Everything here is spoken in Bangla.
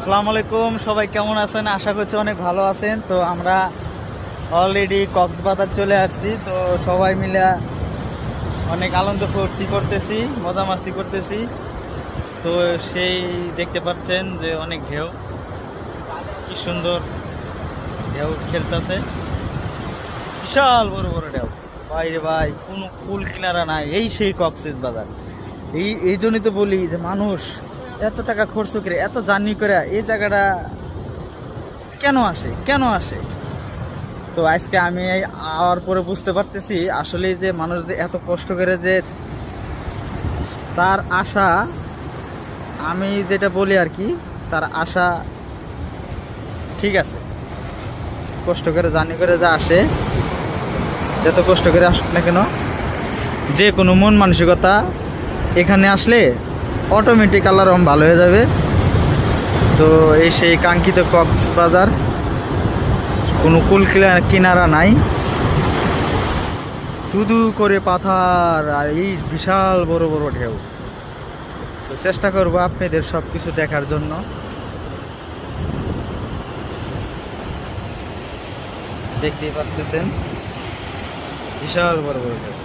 আসসালামু আলাইকুম, সবাই কেমন আছেন? আশা করছি অনেক ভালো আছেন। তো আমরা অলরেডি কক্সবাজার চলে আসছি। তো সবাই মিলে অনেক আনন্দ ফুর্তি করতেছি, মজা মাস্তি করতেছি। তো সেই দেখতে পাচ্ছেন যে অনেক ঢেউ, কি সুন্দর ঢেউ খেলতেছে, বিশাল বড় বড় ঢেউ। বাইরে ভাই কোনো কুল কিনারা নাই, এই সেই কক্সবাজার। এই জন্যই তো বলি যে মানুষ এত টাকা খরচ করে এত জার্নি করে এই জায়গাটা কেন আসে। তো আজকে আমি আওয়ার পরে বুঝতে পারতেছি আসলে যে মানুষ যে এত কষ্ট করে যে তার আশা, আমি যেটা বলি আর কি, তার আশা ঠিক আছে। কষ্ট করে জার্নি করে যা আসে, যত কষ্ট করে আসুক না কেন, যে কোনো মন মানসিকতা এখানে আসলে অটোমেটিক আল্লাহর রহম ভালো হয়ে যাবে। তো এই সেই কাঙ্ক্ষিত কক্সবাজার, কোনো কুল কিনারা নাই, ধুধু করে পাথর আর এই বিশাল বড় বড় ঢেউ। তো চেষ্টা করবো আপনাদের সব কিছু দেখার জন্য। দেখতেই পাচ্ছেন বিশাল বড় বড় ঢেউ।